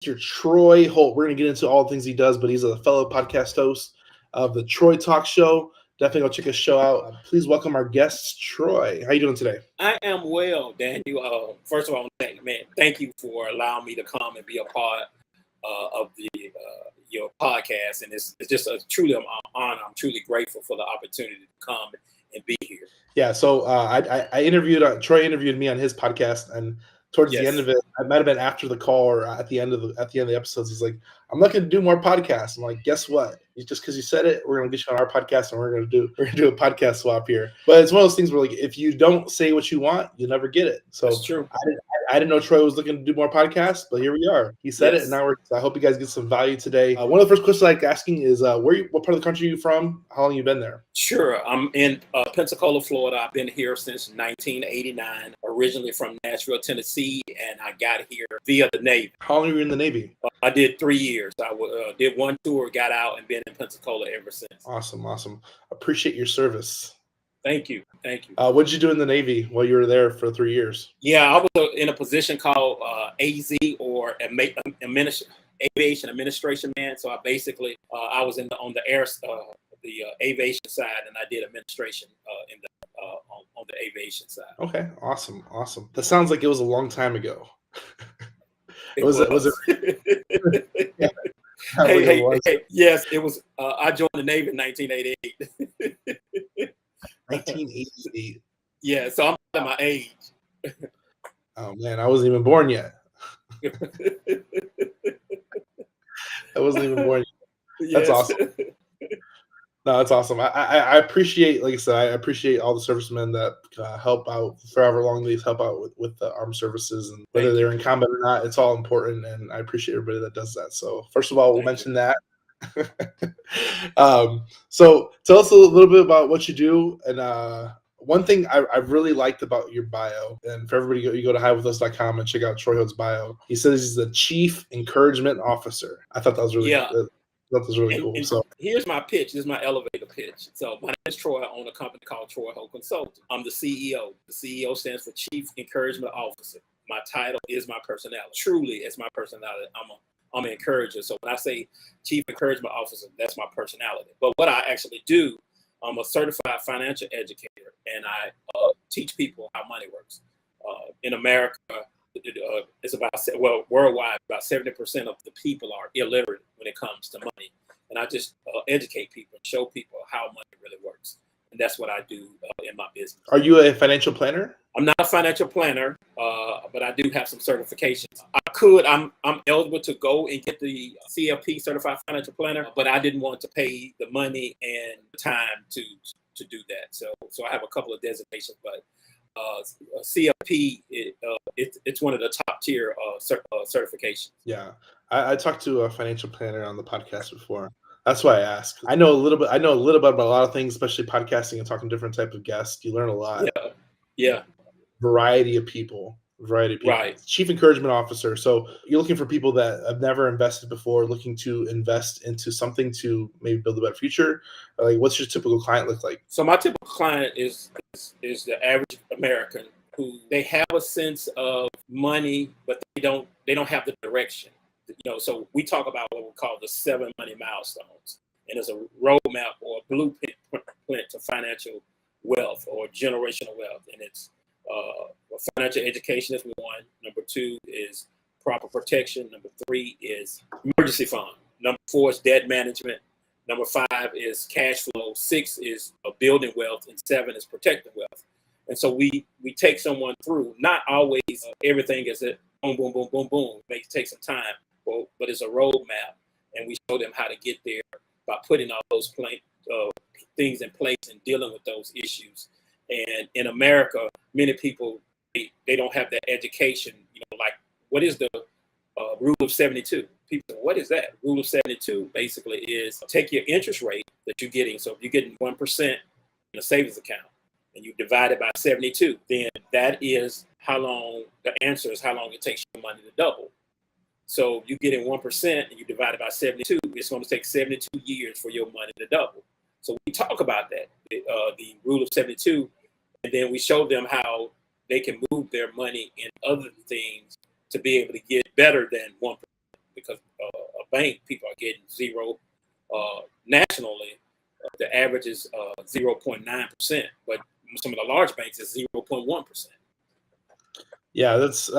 Mr. Troy Holt. We're going to get into all the things he does, but he's a fellow podcast host of the Troy Talk Show. Definitely go check his show out. Please welcome our guest, Troy. How you doing today? I am well, Daniel. First of all, thank you for allowing me to come and be a part of your podcast, and it's just truly an honor. I'm truly grateful for the opportunity to come and be here. Yeah, so Troy interviewed me on his podcast, and towards the end of it, it might have been after the call or at the end of the episodes, he's like, "I'm looking to do more podcasts." I'm like, "Guess what? Just because you said it, we're gonna get you on our podcast, and we're gonna do a podcast swap here." But it's one of those things where, like, if you don't say what you want, you never get it. So that's true. I didn't know Troy was looking to do more podcasts, but here we are. He said it, and now I hope you guys get some value today. One of the first questions I like asking is, what part of the country are you from? How long have you been there? Sure. I'm in Pensacola, Florida. I've been here since 1989, originally from Nashville, Tennessee, and I got here via the Navy. How long were you in the Navy? I did 3 years. I did one tour, got out, and been in Pensacola ever since. Awesome. Appreciate your service. Thank you. What did you do in the Navy while you were there for 3 years? Yeah, I was in a position called AZ, or Aviation Administration Man. So I basically I was on the aviation side, and I did administration on the aviation side. Okay, awesome. That sounds like it was a long time ago. Was it? Yeah. Hey, yes, it was. I joined the Navy in 1988. 1988. Yeah, so I'm at my age. Oh man, I wasn't even born yet. I wasn't even born yet. That's awesome. No, that's awesome. I appreciate, like I said, I appreciate all the servicemen that help out forever long. These help out with the armed services, and whether they're in combat or not, it's all important. And I appreciate everybody that does that. So first of all, we'll mention that. So tell us a little bit about what you do. And one thing I really liked about your bio, and for everybody, you go to highwithus.com and check out Troy Holt's bio. He says he's the Chief Encouragement Officer. I thought that was really good. That was really cool. So here's my pitch. This is my elevator pitch. So my name is Troy. I own a company called Troy Holt Consulting. I'm the CEO. The CEO stands for Chief Encouragement Officer. My title is my personality. Truly, it's my personality. I'm an encourager. So when I say Chief Encouragement Officer, that's my personality. But what I actually do, I'm a certified financial educator, and I teach people how money works. In America, it's worldwide, about 70% of the people are illiterate when it comes to money. And I just educate people and show people how money really works. And that's what I do in my business. Are you a financial planner? I'm not a financial planner, but I do have some certifications. I'm eligible to go and get the CFP, Certified Financial Planner, but I didn't want to pay the money and time to do that. So I have a couple of designations, but CFP, it's one of the top tier certifications. Yeah, I talked to a financial planner on the podcast before. That's why I asked. I know a little bit about a lot of things, especially podcasting and talking to different type of guests. You learn a lot. Yeah. Variety of people. Right. Chief Encouragement Officer. So you're looking for people that have never invested before, looking to invest into something to maybe build a better future. Like, what's your typical client look like? So my typical client is the average American who they have a sense of money, but they don't have the direction. So we talk about what we call the 7 money milestones, and it's a roadmap or a blueprint to financial wealth or generational wealth, and it's financial education is 1. Number 2 is proper protection. Number 3 is emergency fund. Number 4 is debt management. Number 5 is cash flow. 6 is building wealth, and 7 is protecting wealth. And so we take someone through. Not always everything is a boom, boom, boom, boom, boom. It may take some time, but it's a roadmap, and we show them how to get there by putting all those things in place and dealing with those issues. And in America, many people, they don't have that education. Like, what is the rule of 72? People say, what is that? Rule of 72 basically is take your interest rate that you're getting. So if you're getting 1% in a savings account and you divide it by 72, then that is the answer is how long it takes your money to double. So you're getting 1% and you divide it by 72, it's going to take 72 years for your money to double. So we talk about that, the rule of 72, and then we show them how they can move their money in other things to be able to get better than 1%. bank, people are getting zero. Nationally, the average is 0.9%, but some of the large banks is 0.1%. Yeah, that's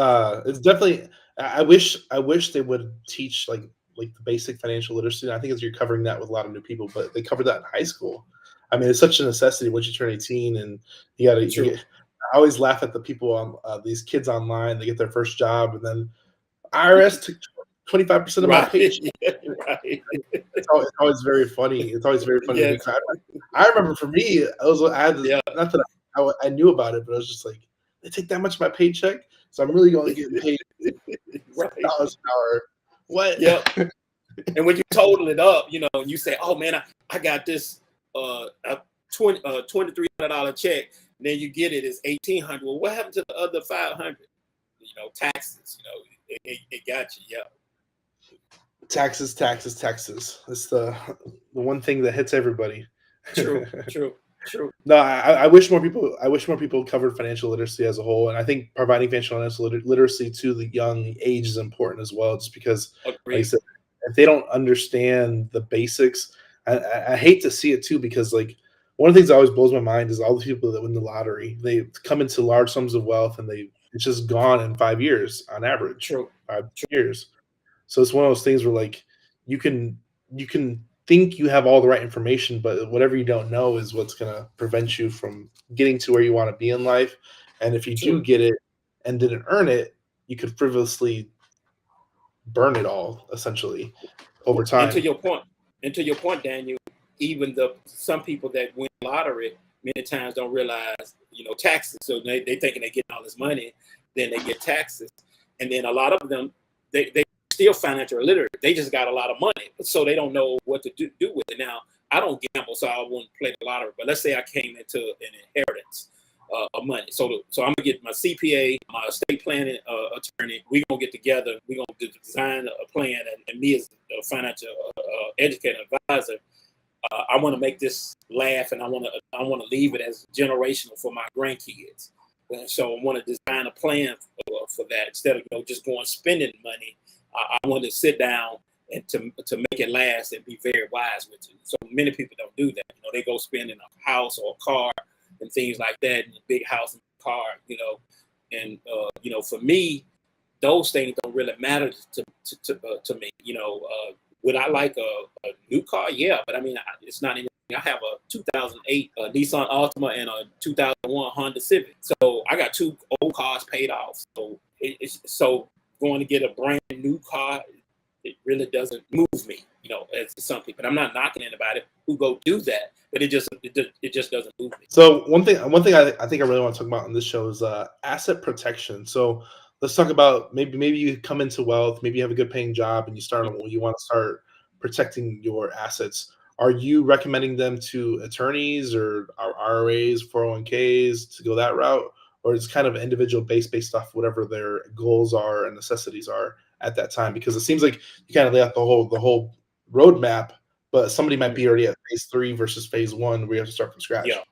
it's definitely. I wish they would teach like the basic financial literacy. And I think as you're covering that with a lot of new people, but they covered that in high school. I mean, it's such a necessity once you turn 18, and you got to. True. I always laugh at the people on these kids online. They get their first job, and then IRS took 25% of my Right. paycheck. Right. It's always very funny. It's always very funny to me. Yes. I remember for me, I had this, Yeah. not that I knew about it, but I was just like, they take that much of my paycheck, so I'm really going to get paid Right. $6 an hour. What? Yep. And when you total it up, and you say, "Oh man, I got this $2,300 check," and then you get it as $1,800. Well, what happened to the other $500? Taxes. It got you. Yeah. Taxes. It's the one thing that hits everybody. True. No, I wish more people. I wish more people covered financial literacy as a whole, and I think providing financial literacy to the young age is important as well. Just because, like I said, if they don't understand the basics, I hate to see it too. Because like one of the things that always blows my mind is all the people that win the lottery. They come into large sums of wealth, and it's just gone in 5 years on average. True. 5 years. So it's one of those things where like you can think you have all the right information, but whatever you don't know is what's going to prevent you from getting to where you want to be in life. And if you do get it and didn't earn it, you could frivolously burn it all essentially over time. And to your point, Daniel, even some people that win lottery many times don't realize, taxes. So they thinking they get all this money, then they get taxes. And then a lot of them, they still financial illiterate. They just got a lot of money, so they don't know what to do with it. Now, I don't gamble, so I wouldn't play the lottery. But let's say I came into an inheritance of money. So I'm gonna get my CPA, my estate planning attorney. We're gonna get together. We're gonna design a plan, and me as a financial educator advisor, I want to make this laugh, and I want to leave it as generational for my grandkids. And so I want to design a plan for that instead of just going spending money. I want to sit down and to make it last and be very wise with it. So many people don't do that. They go spend in a house or a car and things like that, in a big house and car. And for me, those things don't really matter to me. Would I like a new car? Yeah, but I mean, it's not anything. I have a 2008 Nissan Altima and a 2001 Honda Civic. So I got two old cars paid off. So so going to get a brand new car, it really doesn't move me, as some people. And I'm not knocking anybody who go do that, but it just doesn't move me. So one thing I think I really want to talk about on this show is asset protection. So let's talk about maybe you come into wealth, maybe you have a good paying job, and you want to start protecting your assets. Are you recommending them to attorneys or IRAs, 401ks to go that route? Or it's kind of individual based off whatever their goals are and necessities are at that time? Because it seems like you kind of lay out the whole roadmap, but somebody might be already at phase 3 versus phase 1 where you have to start from scratch. Yeah.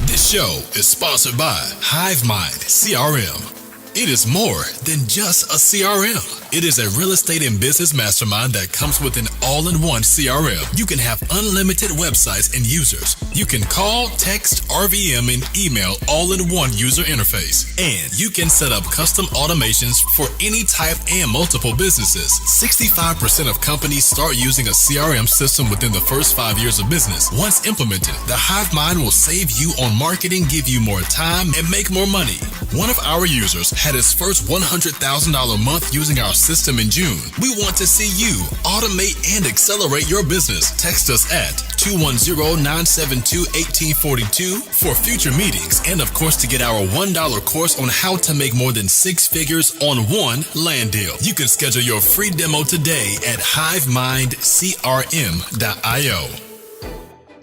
This show is sponsored by HiveMind CRM. It is more than just a CRM. It is a real estate and business mastermind that comes with an all-in-one CRM. You can have unlimited websites and users. You can call, text, RVM, and email all in one user interface. And you can set up custom automations for any type and multiple businesses. 65% of companies start using a CRM system within the first 5 years of business. Once implemented, the HiveMind will save you on marketing, give you more time, and make more money. One of our users had his first $100,000 month using our system in June. We want to see you automate and accelerate your business. Text us at 210-972-1842 for future meetings, and of course to get our $1 course on how to make more than 6 figures on one land deal. You can schedule your free demo today at hivemindcrm.io.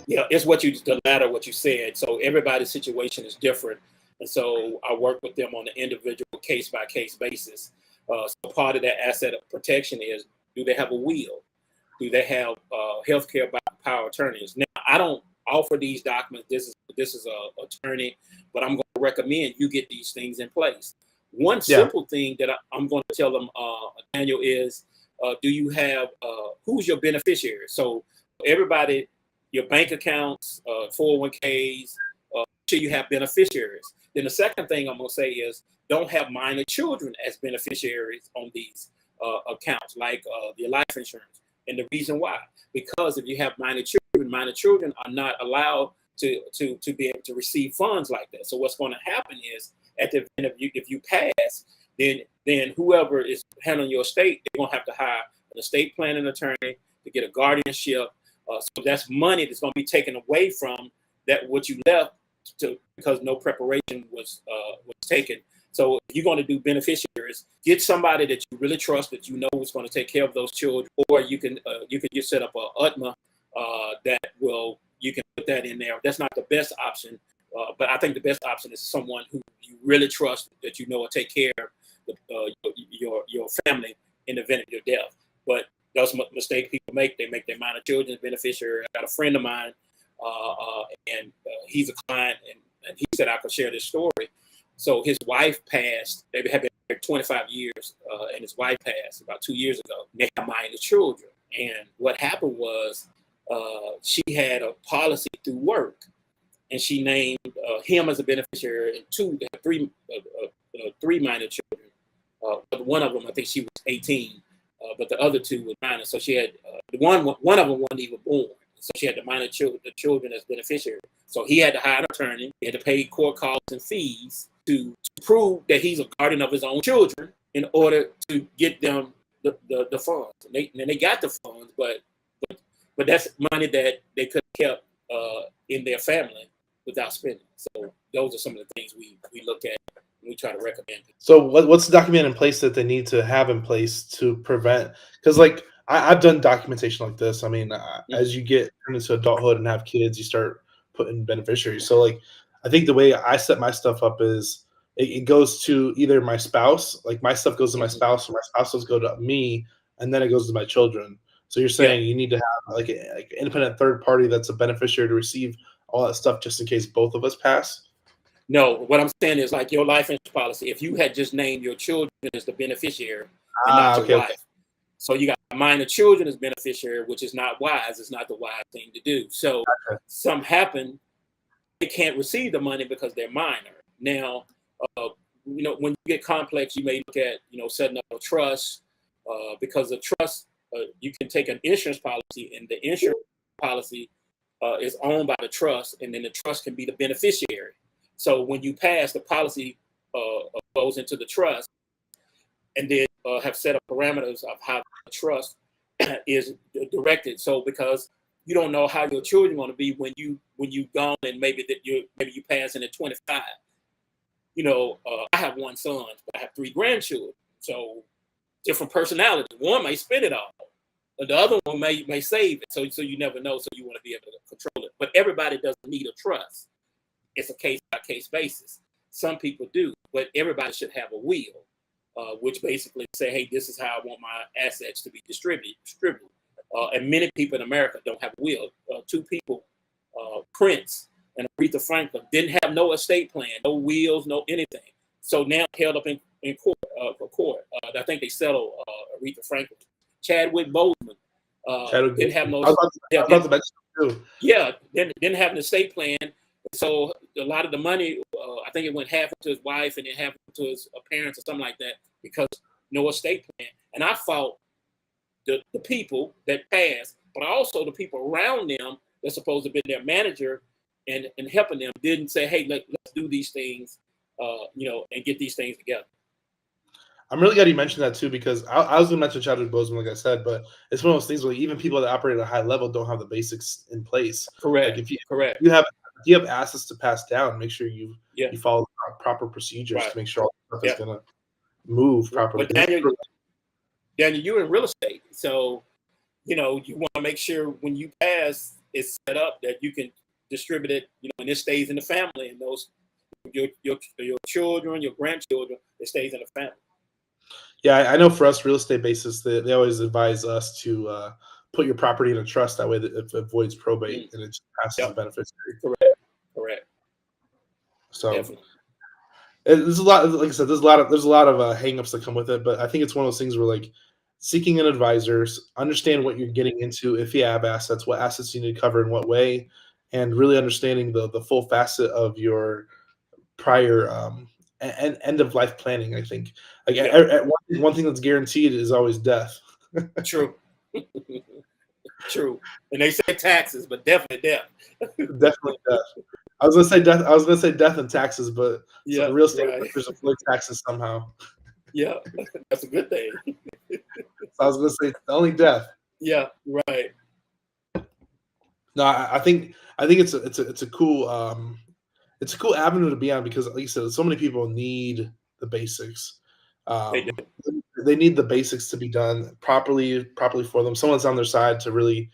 Yeah, it's what you said. So everybody's situation is different. And so I work with them on an individual case-by-case basis. So part of that asset protection is, do they have a will? Do they have healthcare power attorneys? Now, I don't offer these documents. This is a attorney, but I'm going to recommend you get these things in place. One Yeah. simple thing that I'm going to tell them, Daniel, is do you have who's your beneficiary? So everybody, your bank accounts, 401ks, sure you have beneficiaries. Then the second thing I'm going to say is don't have minor children as beneficiaries on these accounts, like your life insurance. And the reason why, because if you have minor children are not allowed to be able to receive funds like that. So what's going to happen is at the end of if you pass, then whoever is handling your estate, they're going to have to hire an estate planning attorney to get a guardianship. So that's money that's going to be taken away from that what you left because no preparation was taken. So if you're going to do beneficiaries, get somebody that you really trust, that you know is going to take care of those children, or you can just set up a UTMA that you can put that in there. That's not the best option, but I think the best option is someone who you really trust, that you know will take care of your family in the event of your death. But those mistakes people make, they make their minor children beneficiary. I got a friend of mine, and he's a client, and he said I could share this story. So his wife passed. They had been married 25 years, and his wife passed about 2 years ago. They had minor children, and what happened was she had a policy through work, and she named him as a beneficiary, and three minor children. But one of them, I think she was 18, but the other two were minor. So she had one of them wasn't even born. So she had the children as beneficiary. So he had to hire an attorney. He had to pay court costs and fees to prove that he's a guardian of his own children in order to get them the funds. And they got the funds, but that's money that they could have kept in their family without spending. So those are some of the things we look at when we try to recommend. So what's the document in place that they need to have in place to prevent? Because like I've done documentation like this. I mean, as you get into adulthood and have kids, you start putting beneficiaries. So like I think the way I set my stuff up is it goes to either my spouse, like my stuff goes to my spouse, or my spouse does go to me, and then it goes to my children. So you're saying you need to have like an independent third party that's a beneficiary to receive all that stuff just in case both of us pass? No, what I'm saying is like your life insurance policy, if you had just named your children as the beneficiary and not your wife. Okay. So you got minor children as beneficiary, which is not wise. It's not the wise thing to do. So something happened, they can't receive the money because they're minor. Now, when you get complex, you may look at, setting up a trust because a trust, you can take an insurance policy, and the insurance policy is owned by the trust, and then the trust can be the beneficiary. So when you pass, the policy goes into the trust, and then have set up parameters of how the trust is directed. So because you don't know how your children are going to be when you've gone, and maybe you pass in at 25. I have one son, but I have 3 grandchildren. So different personalities. One may spend it all, but the other one may save it. So you never know. So you want to be able to control it. But everybody doesn't need a trust. It's a case-by-case basis. Some people do, but everybody should have a will, which basically say, hey, this is how I want my assets to be distributed. And many people in America don't have a will. 2 people, Prince and Aretha Franklin, didn't have no estate plan, no wills, no anything. So now held up in court for court. I think they settled Aretha Franklin. Chadwick Boseman didn't have no. Didn't have an estate plan. So a lot of the money, I think it went half to his wife and then half to his parents or something like that, because no estate plan. And I fought the people that passed, but also the people around them that's supposed to be their manager and helping them didn't say, hey, let's do these things, and get these things together. I'm really glad you mentioned that too, because I was going to mention Chadwick Boseman, like I said, but it's one of those things where even people that operate at a high level don't have the basics in place. Correct. Like if Correct. you have assets to pass down, make sure you follow proper procedures to make sure all the stuff is going to move properly. But Daniel, you're in real estate, so you want to make sure when you pass, it's set up that you can distribute it, and it stays in the family, and those your children, your grandchildren, it stays in the family. Yeah, I know for us real estate basis, they always advise us to put your property in a trust. That way it avoids probate and it just passes the beneficiary. Correct. So, definitely. there's a lot, like I said, there's a lot of hangups that come with it, but I think it's one of those things where like seeking an advisor, understand what you're getting into if you have assets, what assets you need to cover in what way, and really understanding the full facet of your prior and end of life planning. I think like Yeah, one thing that's guaranteed is always death. true, true. And they say taxes, but definitely death. Definitely death. I was gonna say death. I was gonna say death and taxes, but so Yeah, the real estate right. investors avoid taxes somehow. Yeah, that's a good thing. So I was gonna say only death. Yeah, right. No, I think it's a cool avenue to be on because, like you said, so many people need the basics. They Um, do. they need the basics to be done properly for them. Someone's on their side to really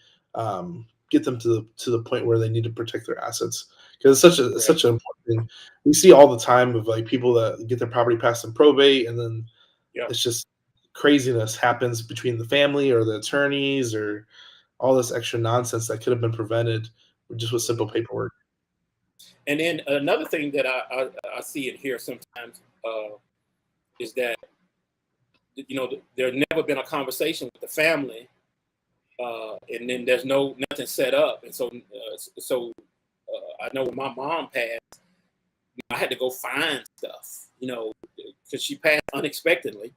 get them to the point where they need to protect their assets because it's Correct. such an important thing. We see all the time of like people that get their property passed in probate, and then Yeah. it's just craziness happens between the family or the attorneys or all this extra nonsense that could have been prevented just with simple paperwork. And then another thing that I see and hear sometimes is that there's never been a conversation with the family, and then there's nothing set up, and so I know when my mom passed, I had to go find stuff, because she passed unexpectedly,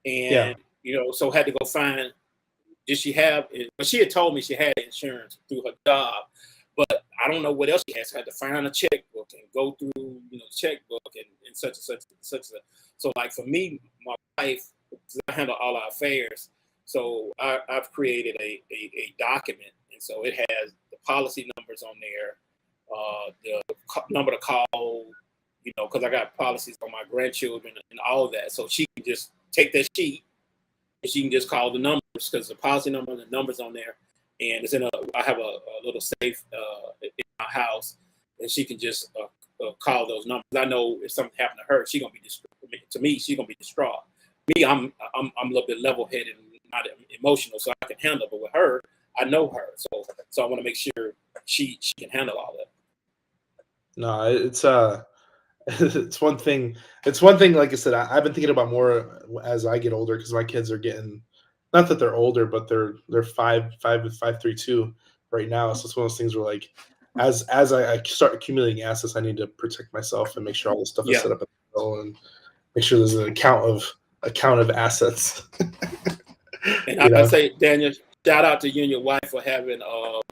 Yeah, and so had to go find. Did she have it? But she had told me she had insurance through her job, but I don't know what else she had. So I had to find a checkbook and go through, the checkbook and such and such and such. So like for me, my wife, 'cause I handle all our affairs. So I've created a document, and so it has the policy numbers on there, the number to call, because I got policies on my grandchildren and all of that. So she can just take that sheet and she can just call the numbers because the policy number and the numbers on there, and I have a little safe in my house, and she can just call those numbers. I know if something happened to her, she's gonna be to me, she's gonna be distraught. Me, I'm a little bit level headed and not emotional, so I can handle it. But with her, I know her, so I want to make sure she can handle all that. no, it's one thing. It's one thing. Like I said, I've been thinking about more as I get older because my kids are getting, not that they're older, but they're 5, 5, 5, 3, 2 right now. So it's one of those things where like, as I start accumulating assets, I need to protect myself and make sure all this stuff is Yeah, set up and make sure there's an account of assets. and you I know, say, Daniel, shout out to you and your wife for having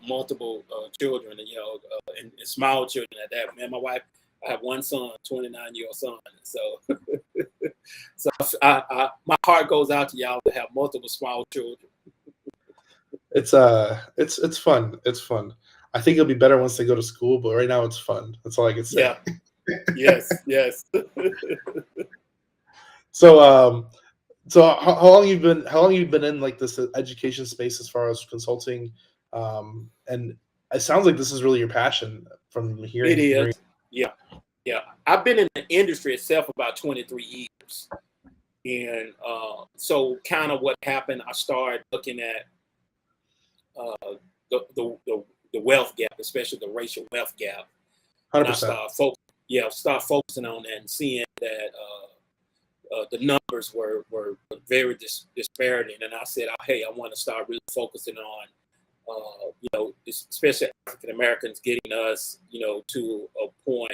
multiple children, and and small children at that. Man, my wife, I have one son, 29-year-old son. So, so my heart goes out to y'all to have multiple small children. it's fun. It's fun. I think it'll be better once they go to school, but right now it's fun. That's all I can say. Yeah. Yes. Yes. So so how long you've been in like this education space as far as consulting, and it sounds like this is really your passion from It hearing. is. Yeah. Yeah. I've been in the industry itself about 23 years. And so kind of what happened, I started looking at uh, the wealth gap, especially the racial wealth gap. And I 100%. start focusing on that and seeing that the numbers were very disparity. And I said, hey, I want to start really focusing on, especially African Americans getting us, to a point.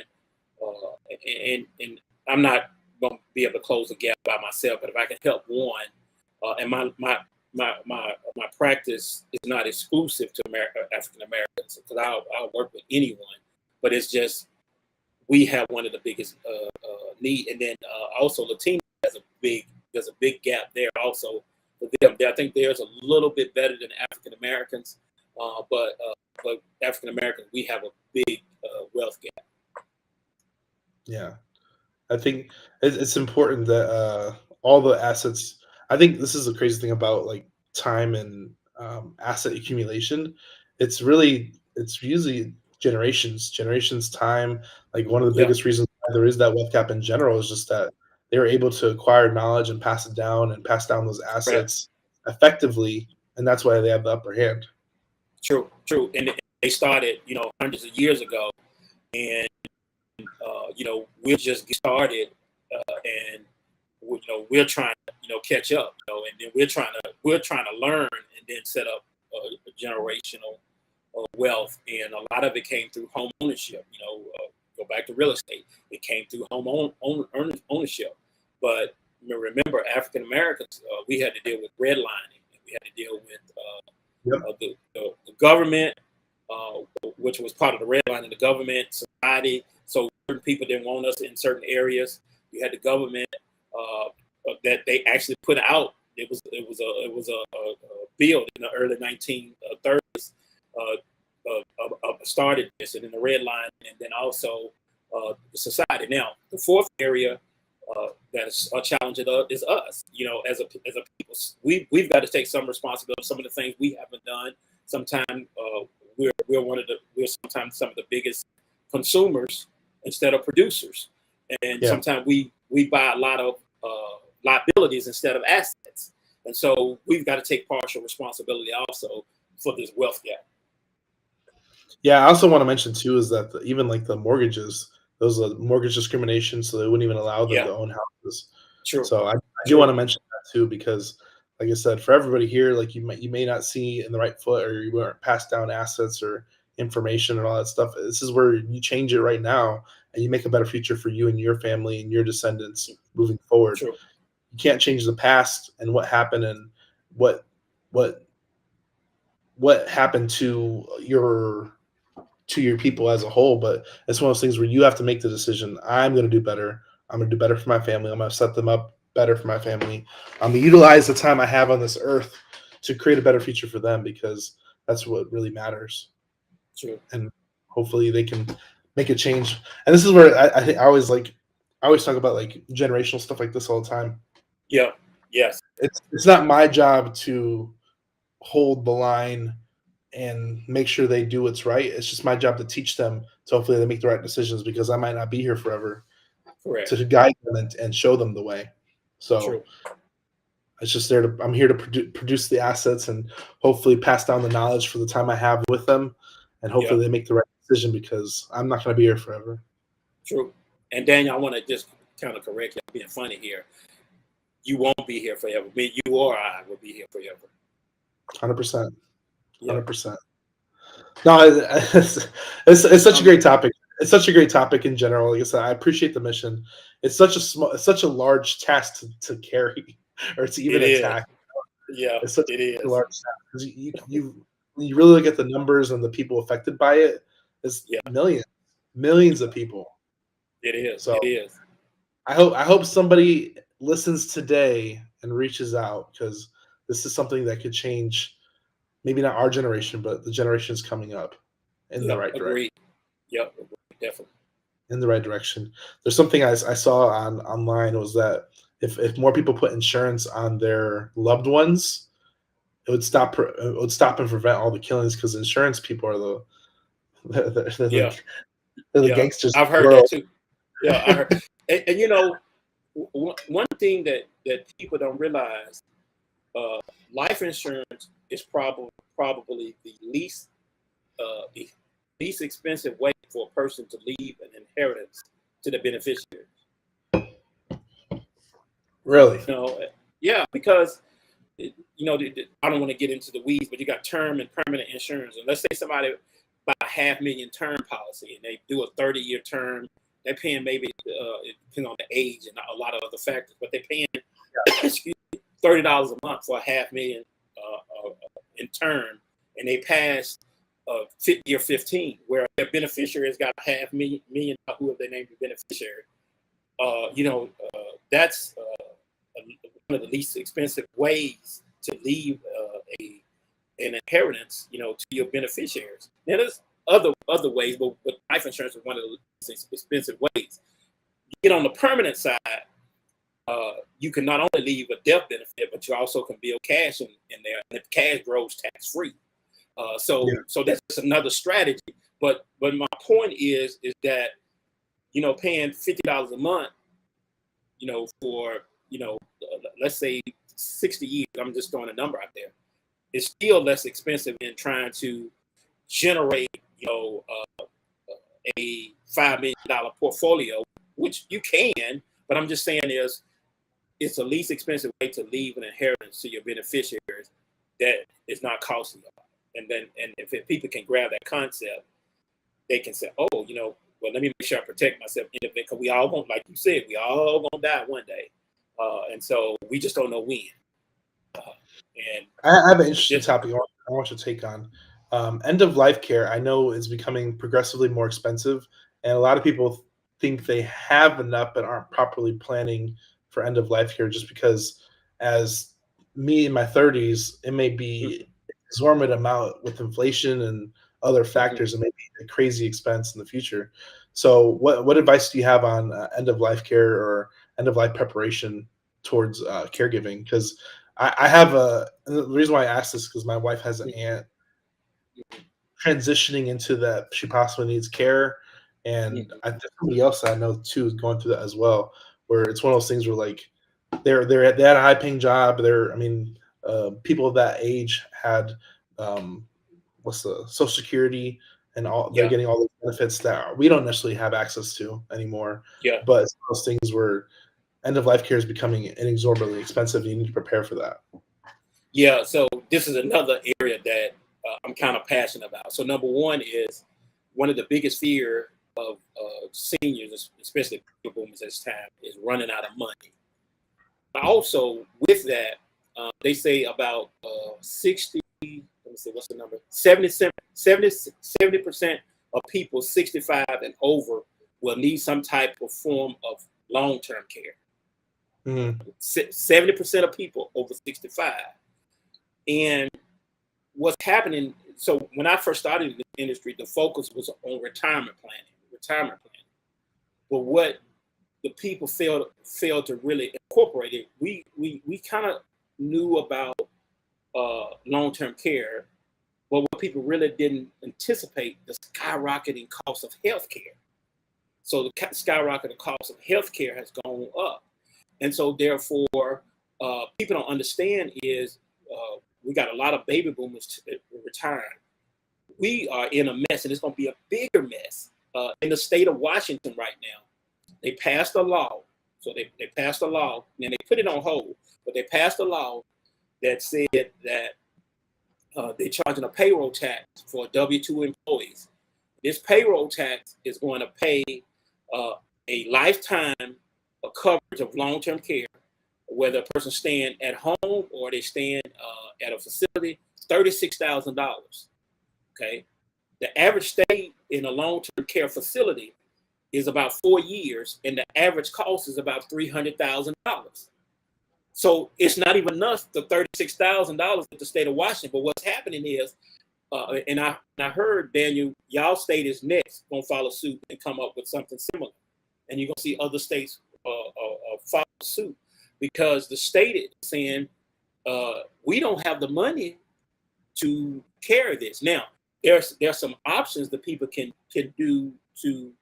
And I'm not going to be able to close the gap by myself, but if I can help one, and my practice is not exclusive to African Americans, because I'll work with anyone, but it's just we have one of the biggest need, and then also Latino there's a big gap there also for them. I think theirs a little bit better than African Americans, but African Americans we have a big wealth gap. Yeah, I think it's important that all the assets. I think this is the crazy thing about like time and asset accumulation. It's usually generations time. Like one of the Yeah, biggest reasons why there is that wealth gap in general is just that they were able to acquire knowledge and pass down those correct. assets effectively, and that's why they have the upper hand. True, and they started hundreds of years ago, and we'll just get started, and we're trying to catch up, and then we're trying to learn and then set up a generational wealth. And a lot of it came through home ownership. Go back to real estate. It came through home ownership. But remember, African Americans, we had to deal with redlining. We had to deal with the government, which was part of the redlining, the government, society. So certain people didn't want us in certain areas. You had the government that they actually put out. It was a bill in the early 1930s. Started this, and then the red line, and then also the society. Now, the fourth area that is a challenge is us. As a people, we've got to take some responsibility. Some of the things we haven't done. Sometimes we're sometimes some of the biggest consumers instead of producers, and sometimes we buy a lot of liabilities instead of assets, and so we've got to take partial responsibility also for this wealth gap. Yeah, I also want to mention too is that even like the mortgages, those are mortgage discrimination, so they wouldn't even allow them to own houses. True. So I do want to mention that too, because like I said, for everybody here, like you may not see in the right foot, or you weren't passed down assets or information and all that stuff. This is where you change it right now, and you make a better future for you and your family and your descendants moving forward. True. You can't change the past and what happened and what happened to your people as a whole, but it's one of those things where you have to make the decision. I'm going to do better. I'm going to do better for my family. I'm going to set them up better for my family. I'm going to utilize the time I have on this earth to create a better future for them, because that's what really matters. True. And hopefully they can make a change. And this is where I think I always talk about like generational stuff like this all the time. Yeah. Yes. It's not my job to hold the line and make sure they do what's right. It's just my job to teach them, so hopefully they make the right decisions, because I might not be here forever. Correct. To guide them and show them the way. So True. it's just I'm here to produce the assets and hopefully pass down the knowledge for the time I have with them, and hopefully they make the right decision, because I'm not going to be here forever. True. And Daniel, I want to just kind of correct you. I'm being funny here. You won't be here forever. Me, you or I will be here forever. 100%. 100%. No, it's such a great topic. It's such a great topic in general. Like I said, I appreciate the mission. It's such a large task to carry, or to even attack. Yeah, it's such a large task, because you really look at the numbers and the people affected by it. It's millions of people. It is. So it is. I hope somebody listens today and reaches out, because this is something that could change. Maybe not our generation, but the generations coming up in the right direction. Yep, definitely. In the right direction. There's something I saw online was that if more people put insurance on their loved ones, it would stop and prevent all the killings, because insurance people are the gangsters. I've heard that too. Yeah, I heard. And one thing that people don't realize, life insurance is probably the least expensive way for a person to leave an inheritance to the beneficiaries. Really? Yeah, because I don't want to get into the weeds, but you got term and permanent insurance. And let's say somebody buy a $500,000 term policy, and they do a 30-year term. They're paying maybe it depends on the age and a lot of other factors, but they're paying $30 a month for a $500,000 in term, and they pass 50 or 15, where their beneficiary has got $500,000, whoever they named the beneficiary. That's one of the least expensive ways to leave an inheritance, to your beneficiaries. Now, there's other ways, but life insurance is one of the least expensive ways. You get on the permanent side, you can not only leave a death benefit, but you also can build cash in there, and the cash grows tax free. So that's another strategy. But my point is that paying $50 a month, for let's say 60 years. I'm just throwing a number out there. It's still less expensive than trying to generate a $5 million portfolio, which you can, but I'm just saying it's the least expensive way to leave an inheritance to your beneficiaries that is not costly. And if people can grab that concept, they can say, oh, well, let me make sure I protect myself in it, because we all going, like you said, we all gonna die one day, and so we just don't know when. And I have an interesting topic I want you to take on. End of life care, I know, is becoming progressively more expensive, and a lot of people think they have enough but aren't properly planning for end of life care, just because, as me in my 30s, it may be exorbitant amount with inflation and other factors, and maybe a crazy expense in the future. So what advice do you have on end of life care or end of life preparation towards caregiving? Because I have the reason why I asked this, because my wife has an aunt transitioning into that. She possibly needs care, and I think somebody else that I know too is going through that as well, where it's one of those things where, like, they had a high paying job. People of that age had what's the Social Security and all. They're getting all the benefits that we don't necessarily have access to anymore. Yeah. But it's one of those things where end of life care is becoming inexorably expensive, and you need to prepare for that. Yeah. So this is another area that I'm kind of passionate about. So number one is one of the biggest fear of seniors, especially baby boomers at this time, is running out of money. Also, with that, they say about 60, let me see, what's the number? 70% of people 65 and over will need some type of form of long-term care. 70% of people over 65. And what's happening, so when I first started in the industry, the focus was on retirement planning. But what the people failed to really incorporate it, we kind of knew about long-term care, but what people really didn't anticipate, the skyrocketing cost of healthcare. So the skyrocketing cost of healthcare has gone up. And so therefore, people don't understand is we got a lot of baby boomers retiring. We are in a mess, and it's going to be a bigger mess in the state of Washington right now. They passed a law. So they passed a law, and they put it on hold, but they passed a law that said that they're charging a payroll tax for W-2 employees. This payroll tax is going to pay a lifetime of coverage of long-term care, whether a person's staying at home or they staying at a facility, $36,000. Okay, the average stay in a long-term care facility is about 4 years, and the average cost is about $300,000. So it's not even enough, the $36,000 at the state of Washington. But what's happening is, and I heard, Daniel, y'all state is next gonna follow suit and come up with something similar, and you're gonna see other states follow suit, because the state is saying we don't have the money to carry this. Now there's some options that people can do to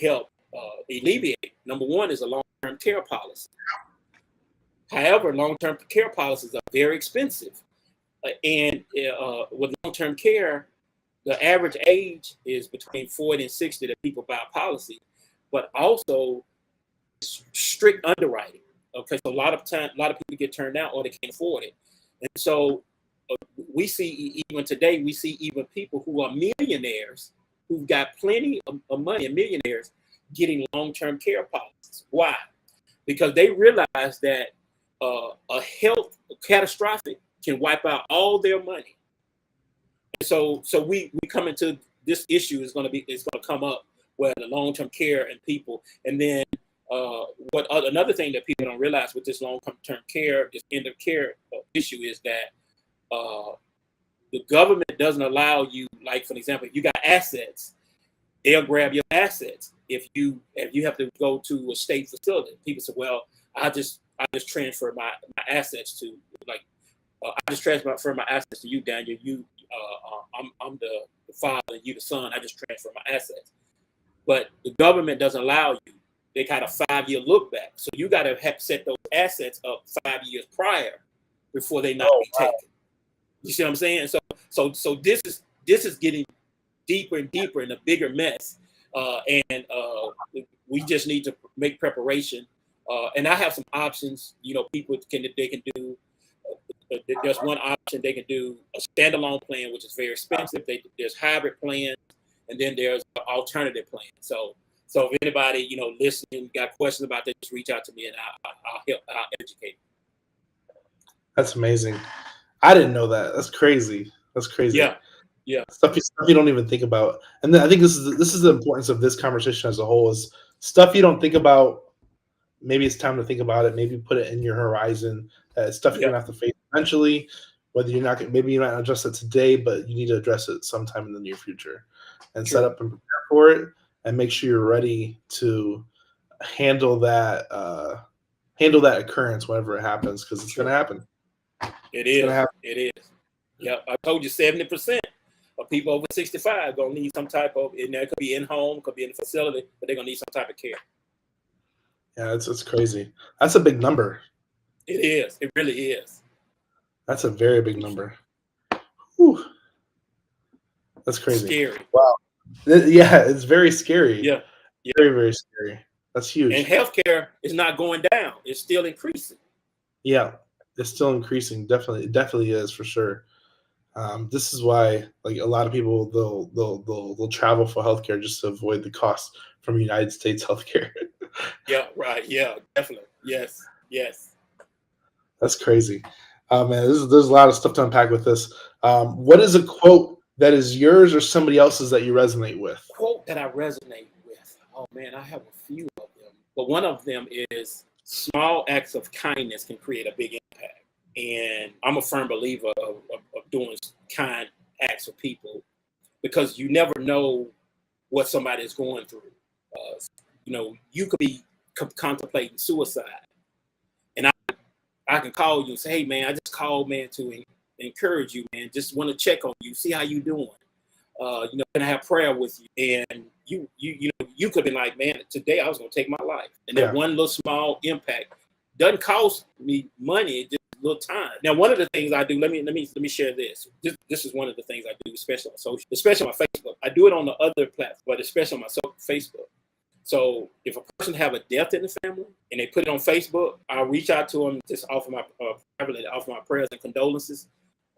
help alleviate. Number one is a long-term care policy. However, long-term care policies are very expensive. And with long-term care, the average age is between 40 and 60 that people buy a policy, but also strict underwriting. Okay, so a lot of people get turned down or they can't afford it. And so we see even today, we see even people who are millionaires who've got plenty of money, and millionaires getting long-term care policies. Why? Because they realize that a health catastrophic can wipe out all their money. So we come into this issue is going to come up where the long-term care and people, and then another thing that people don't realize with this long-term care, this end of care issue is that the government doesn't allow you, like, for example, if you got assets, they'll grab your assets. If you have to go to a state facility, people say, well, I just transfer my assets to, like, I just transfer my assets to you, Daniel. I'm the father, and you the son. I just transfer my assets. But the government doesn't allow you. They got a 5-year look back. So you got to set those assets up 5 years prior before they not be taken. You see what I'm saying? So this is getting deeper and deeper in a bigger mess. And we just need to make preparation. And I have some options. People can do. There's one option they can do a standalone plan, which is very expensive. There's hybrid plans, and then there's an alternative plan. So if anybody listening got questions about that, just reach out to me and I'll help. I'll educate. That's amazing. I didn't know that. That's crazy. Yeah. Stuff you don't even think about. And then I think this is the importance of this conversation as a whole, is stuff you don't think about. Maybe it's time to think about it. Maybe put it in your horizon. Stuff you're gonna have to face eventually. Whether maybe you're not address it today, but you need to address it sometime in the near future, and set up and prepare for it, and make sure you're ready to handle that occurrence whenever it happens, because it's gonna happen. It is. Yeah, I told you 70% of people over 65 gonna need some type of. And that could be in home, could be in a facility, but they're gonna need some type of care. Yeah, it's crazy. That's a big number. It is. It really is. That's a very big number. Whew. That's crazy. Scary. Wow. Yeah, it's very scary. Yeah. Very, very scary. That's huge. And healthcare is not going down. It's still increasing. Yeah, it's still increasing. Definitely, it definitely is, for sure. This is why, like, a lot of people they'll travel for healthcare just to avoid the cost from United States healthcare. Yeah, right. Yeah, definitely. Yes. That's crazy. Man, there's a lot of stuff to unpack with this. What is a quote that is yours or somebody else's that you resonate with? Quote that I resonate with. Oh man, I have a few of them. But one of them is, small acts of kindness can create a big impact. And I'm a firm believer of doing kind acts for people, because you never know what somebody is going through. You could be contemplating suicide, and I can call you and say, "Hey, man, I just called, man, to encourage you, man. Just want to check on you, see how you doing. Can I have prayer with you?" And you could be like, "Man, today I was going to take my life," and that one little small impact doesn't cost me money. It just little time. Now, one of the things I do, let me share this. This is one of the things I do, especially on social, especially on my Facebook. I do it on the other platform, but especially on my Facebook. So if a person have a death in the family and they put it on Facebook, I'll reach out to them, just offer my prayers and condolences,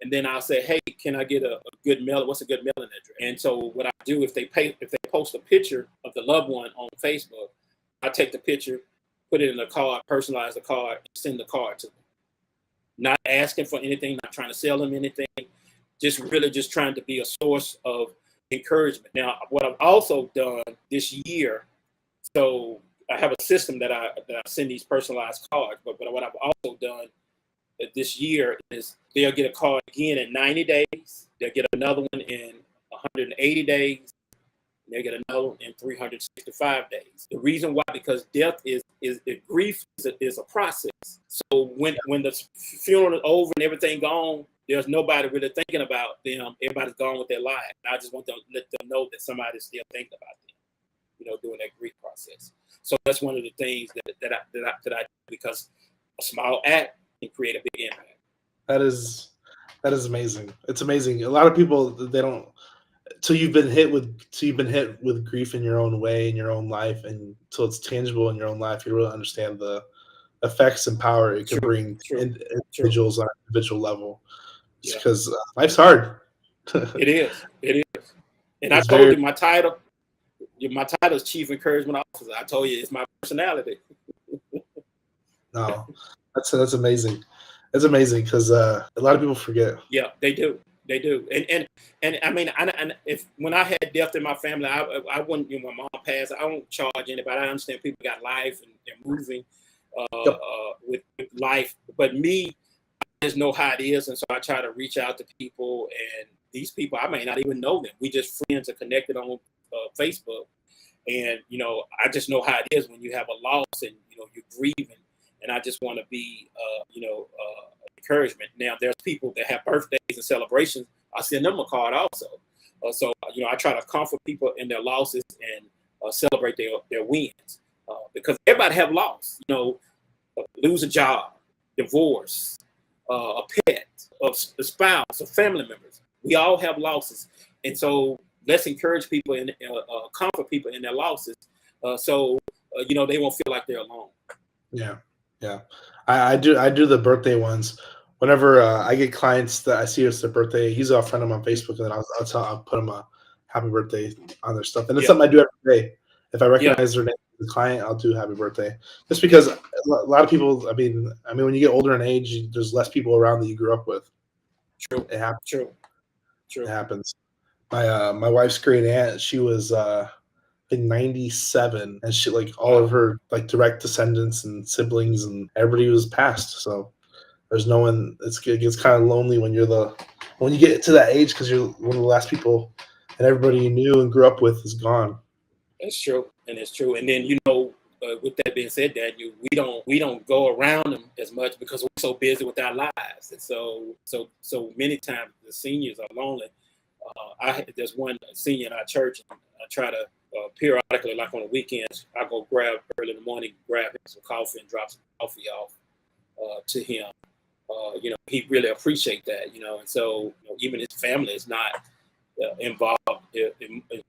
and then I'll say, "Hey, can I get a good mail? What's a good mailing address?" And so what I do, if they post a picture of the loved one on Facebook, I take the picture, put it in a card, personalize the card, and send the card to them. Not asking for anything, not trying to sell them anything, just trying to be a source of encouragement. Now, what I've also done this year, so I have a system that I send these personalized cards, but what I've also done this year is they'll get a card again in 90 days, they'll get another one in 180 days, and they'll get another one in 365 days. The reason why, because death is grief is a process. So when the funeral is over and everything gone, there's nobody really thinking about them. Everybody's gone with their life. And I just want to let them know that somebody's still thinking about them, during that grief process. So that's one of the things that I do, because a small act can create a big impact. That is amazing. It's amazing. A lot of people, they don't, till you've been hit with grief in your own way, in your own life, and till it's tangible in your own life, you really understand the effects and power it can bring individuals on an individual level. Just because life's hard. It is. And I told you my title is Chief Encouragement Officer. I told you it's my personality. No, that's amazing. It's amazing, because a lot of people forget. Yeah, they do. And I mean, if when I had death in my family, I wouldn't. My mom passed. I don't charge anybody. I understand people got life and they're moving with life, but me, I just know how it is, and so I try to reach out to people. And these people, I may not even know them. We just friends are connected on Facebook, and I just know how it is when you have a loss and you're grieving. And I just want to be, encouragement. Now, there's people that have birthdays and celebrations. I send them a card also. So I try to comfort people in their losses and celebrate their wins, because everybody have loss. Lose a job, divorce, a pet, a spouse, or family members. We all have losses, and so let's encourage people and comfort people in their losses, so they won't feel like they're alone. Yeah, yeah. I do the birthday ones. Whenever I get clients that I see it's their birthday, he's a friend of mine on Facebook, and then I'll put him a happy birthday on their stuff. And it's something I do every day. If I recognize their name as a client, I'll do happy birthday. Just because a lot of people, I mean, when you get older in age, there's less people around that you grew up with. True. It happens. True. It happens. My wife's great aunt, she was like 97, and she all of her direct descendants and siblings and everybody was passed. So there's no one. It gets kind of lonely when you get to that age, because you're one of the last people, and everybody you knew and grew up with is gone. That's true, and it's true. And then with that being said, Daniel, we don't go around them as much because we're so busy with our lives, and so many times the seniors are lonely. There's one senior in our church. I try to periodically, like on the weekends, I go grab early in the morning, grab him some coffee and drop some coffee off to him. He really appreciate that, and so even his family is not involved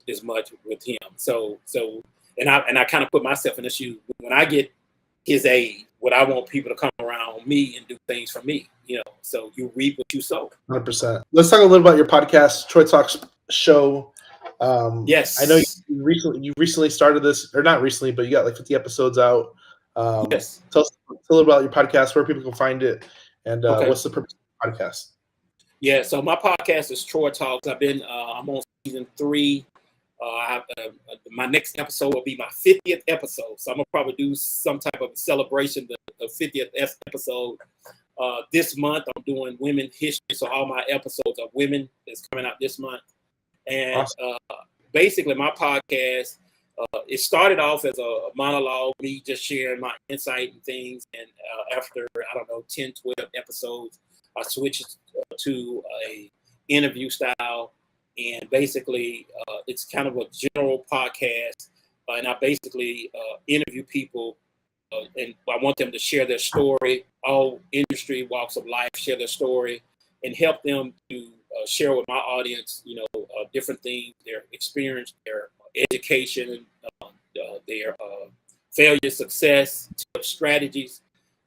as much with him. So and I kind of put myself in the shoes when I get his age. Would I want people to come around me and do things for me? So you reap what you sow. 100%. Let's talk a little about your podcast, Troy Talks Show. Yes, I know you recently started this, or not recently, but you got 50 episodes out. Yes. Tell us a little about your podcast, where people can find it, and what's the purpose of the podcast? Yeah, so my podcast is Troy Talks. I'm on season 3. My next episode will be my 50th episode, so I'm gonna probably do some type of celebration, the 50th episode. This month I'm doing women history, so all my episodes are women. That's coming out this month, and awesome. Basically my podcast, it started off as a monologue, me just sharing my insight and things, and after 10, 12 episodes, I switched to a interview style. And basically, it's kind of a general podcast, and I basically interview people, and I want them to share their story, all industry walks of life, share their story, and help them to share with my audience, different things, their experience, their education, their failure, success, tips, strategies,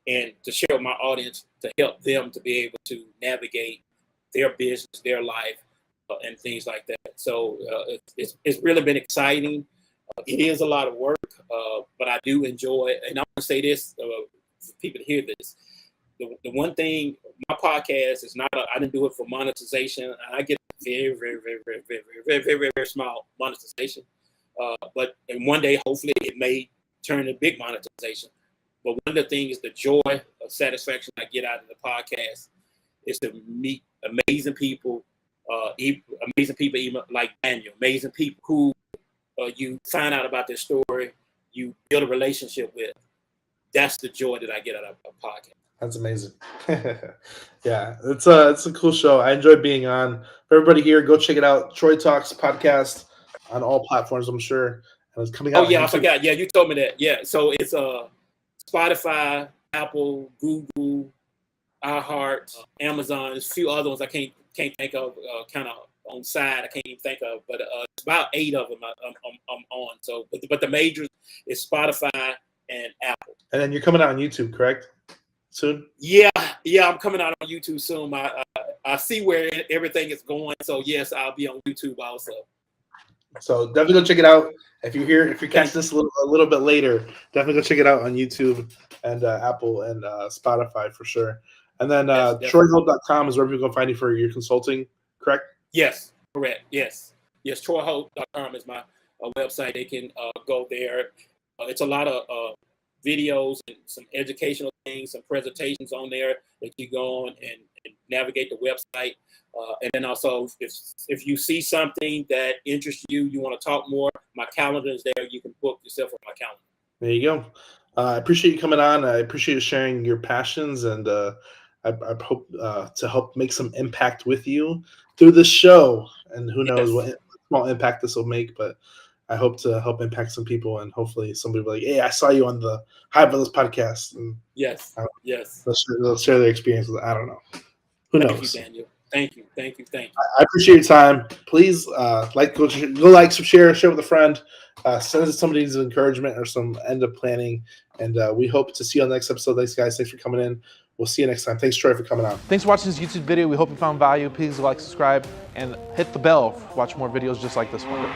and to share with my audience to help them to be able to navigate their business, their life, and things like that. So it's really been exciting. It is a lot of work, but I do enjoy it. And I want to say this for people to hear this. The one thing, my podcast is not, I didn't do it for monetization. I get very, very, very, very, very, very, very, very, very small monetization. But and one day, hopefully, it may turn to big monetization. But one of the things, the joy of satisfaction I get out of the podcast is to meet amazing people, even like Daniel, amazing people who you find out about their story, you build a relationship with. That's the joy that I get out of a podcast. That's amazing. Yeah, it's a cool show. I enjoy being on. For everybody here, go check it out. Troy Talks podcast on all platforms, I'm sure. And it's coming out. Oh yeah, I forgot. Yeah, you told me that. Yeah, so it's Spotify, Apple, Google, iHeart, Amazon. There's a few other ones I can't think of, kind of on side. I can't even think of, but it's about 8 of them I'm on. So, but the majors is Spotify and Apple. And then you're coming out on YouTube, correct? Soon? Yeah, I'm coming out on YouTube soon. I see where everything is going. So yes, I'll be on YouTube also. So definitely go check it out. If you catch this a little bit later, definitely go check it out on YouTube and Apple and Spotify for sure. And then TroyHolt.com is where people can find you for your consulting, correct? Yes, correct. Yes. TroyHolt.com is my website. They can go there. It's a lot of videos and some educational things, some presentations on there that you go on and navigate the website. And then also, if you see something that interests you, you want to talk more, my calendar is there. You can book yourself on my calendar. There you go. I appreciate you coming on. I appreciate you sharing your passions, and I hope to help make some impact with you through this show. And who knows what small impact this will make, but I hope to help impact some people, and hopefully somebody will be like, hey, I saw you on the High Villas podcast. And yes. They'll share their experience with it. I don't know. Who knows? Thank you, Daniel. Thank you. I appreciate your time. Please go like, share with a friend. Send us somebody needs encouragement or some end of planning. And we hope to see you on the next episode. Thanks, guys. Thanks for coming in. We'll see you next time. Thanks, Troy, for coming on. Thanks for watching this YouTube video. We hope you found value. Please like, subscribe, and hit the bell to watch more videos just like this one.